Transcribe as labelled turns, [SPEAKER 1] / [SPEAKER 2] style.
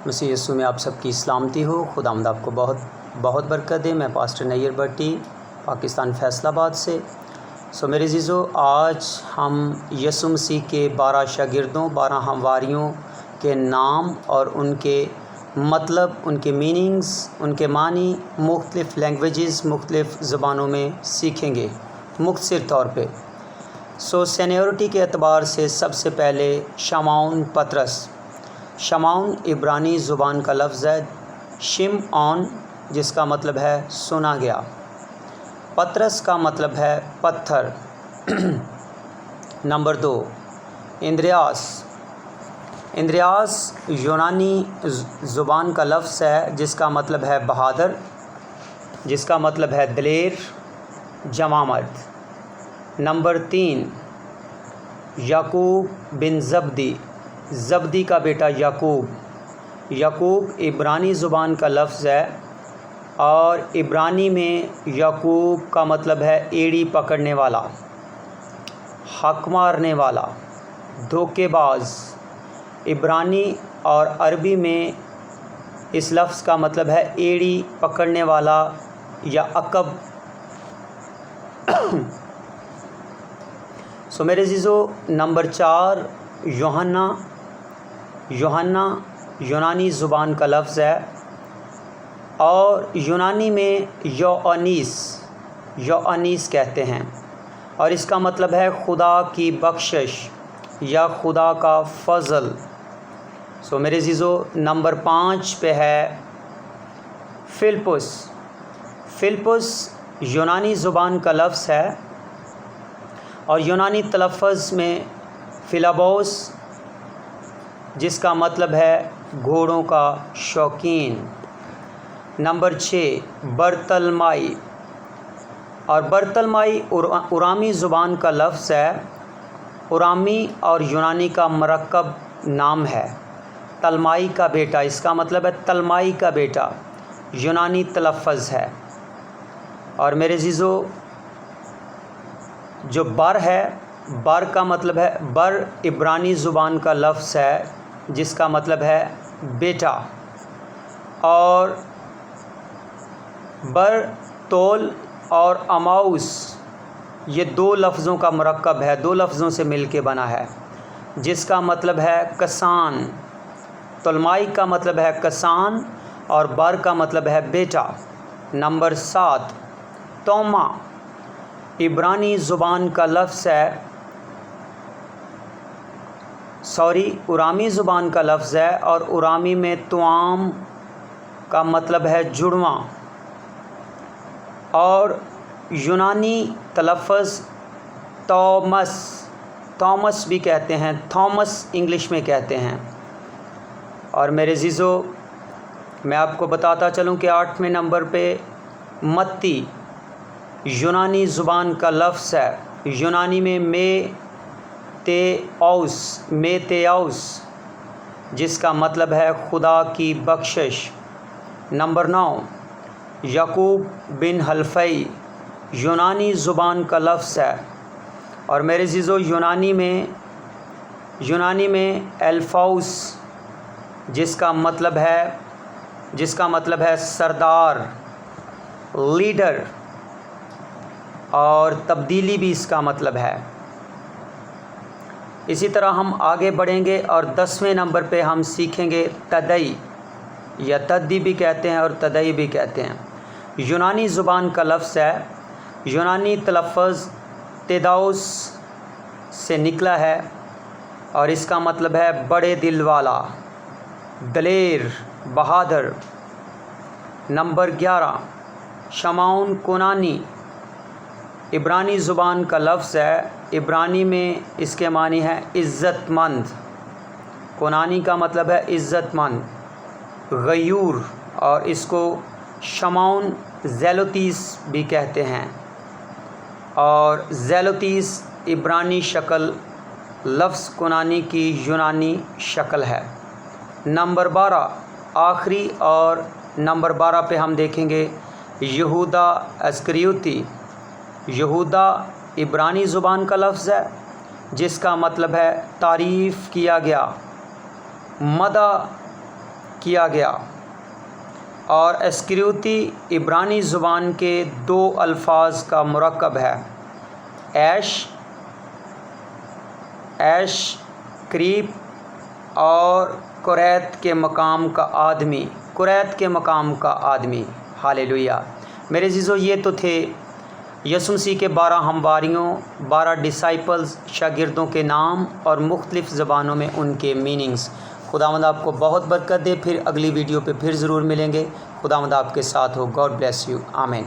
[SPEAKER 1] مسیح یسوع میں آپ سب کی سلامتی ہو۔ خداوند آپ کو بہت بہت برکت دے۔ میں پاسٹر نیر بٹی پاکستان فیصل آباد سے۔ میرے عزیزو، آج ہم یسوع مسیح کے 12 شاگردوں 12 ہمواریوں کے نام اور ان کے مطلب، ان کے میننگز، ان کے معنی مختلف لینگویجز، مختلف زبانوں میں سیکھیں گے مختصر طور پہ۔ سینیورٹی کے اعتبار سے سب سے پہلے شمعون پطرس۔ شمعون عبرانی زبان کا لفظ ہے، شمعون جس کا مطلب ہے سنا گیا، پطرس کا مطلب ہے پتھر۔ Number 2، Andreas. اندریاس یونانی زبان کا لفظ ہے جس کا مطلب ہے بہادر، جس کا مطلب ہے دلیر، جوان مرد۔ نمبر 3، یعقوب بن زبدی۔ زبدی کا بیٹا یعقوب۔ یعقوب عبرانی زبان کا لفظ ہے اور عبرانی میں یعقوب کا مطلب ہے ایڑی پکڑنے والا، حق مارنے والا، دھوکے باز۔ عبرانی اور عربی میں اس لفظ کا مطلب ہے ایڑی پکڑنے والا یا عقب۔ میرے عزیزو، نمبر 4، یوحنا۔ یوحنا یونانی زبان کا لفظ ہے اور یونانی میں یوانیس کہتے ہیں اور اس کا مطلب ہے خدا کی بخشش یا خدا کا فضل۔ میرے عزیزو، نمبر 5 پہ ہے فلپس۔ فلپس یونانی زبان کا لفظ ہے اور یونانی تلفظ میں فلابوس جس کا مطلب ہے گھوڑوں کا شوقین۔ نمبر 6، برتلمائی۔ اور برتلمائی ارامی زبان کا لفظ ہے، ارامی اور یونانی کا مرکب نام ہے، تلمائی کا بیٹا۔ اس کا مطلب ہے تلمائی کا بیٹا، یونانی تلفظ ہے۔ اور میرے عزیزو، جو بر ہے، بر کا مطلب ہے، بر عبرانی زبان کا لفظ ہے جس کا مطلب ہے بیٹا۔ اور بر تول اور اماؤس یہ 2 لفظوں کا مرکب ہے، 2 لفظوں سے مل کے بنا ہے جس کا مطلب ہے کسان۔ تلمائی کا مطلب ہے کسان اور بر کا مطلب ہے بیٹا۔ نمبر 7، توما۔ عبرانی زبان کا لفظ ہے، ارامی زبان کا لفظ ہے اور ارامی میں توام کا مطلب ہے جڑواں اور یونانی تلفظ تومس بھی کہتے ہیں، تھامس انگلش میں کہتے ہیں۔ اور میرے عزیزو، میں آپ کو بتاتا چلوں کہ 8ویں نمبر پہ متی یونانی زبان کا لفظ ہے، یونانی میں میتیاؤس جس کا مطلب ہے خدا کی بخشش۔ نمبر 9، یعقوب بن حلفئی یونانی زبان کا لفظ ہے اور میرے عزیزو، یونانی میں الفاؤس جس کا مطلب ہے سردار، لیڈر، اور تبدیلی بھی اس کا مطلب ہے۔ اسی طرح ہم آگے بڑھیں گے اور 10ویں نمبر پہ ہم سیکھیں گے تدئی، یا تدی بھی کہتے ہیں اور تدئی بھی کہتے ہیں۔ یونانی زبان کا لفظ ہے، یونانی تلفظ تیداؤس سے نکلا ہے اور اس کا مطلب ہے بڑے دل والا، دلیر، بہادر۔ نمبر 11، شمعون کونانی۔ عبرانی زبان کا لفظ ہے، عبرانی میں اس کے معنی ہے عزت مند۔ کونانی کا مطلب ہے عزت مند، غیور، اور اس کو شمعون زیلوتیس بھی کہتے ہیں اور زیلوتیس عبرانی شکل لفظ کونانی کی یونانی شکل ہے۔ نمبر 12، آخری اور نمبر 12 پہ ہم دیکھیں گے یہودا اسکریوتی۔ یہودا عبرانی زبان کا لفظ ہے جس کا مطلب ہے تعریف کیا گیا، مدح کیا گیا، اور اسکریوتی عبرانی زبان کے 2 الفاظ کا مرکب ہے، ایش کریپ اور قریت کے مقام کا آدمی۔ ہاللیلویہ۔ میرے عزیزو، یہ تو تھے یسوع مسیح کے 12 ہمواریوں، 12 ڈسائپلز، شاگردوں کے نام اور مختلف زبانوں میں ان کے میننگز۔ خداوند آپ کو بہت برکت دے۔ پھر اگلی ویڈیو پہ پھر ضرور ملیں گے۔ خداوند آپ کے ساتھ ہو۔ God bless you. آمین۔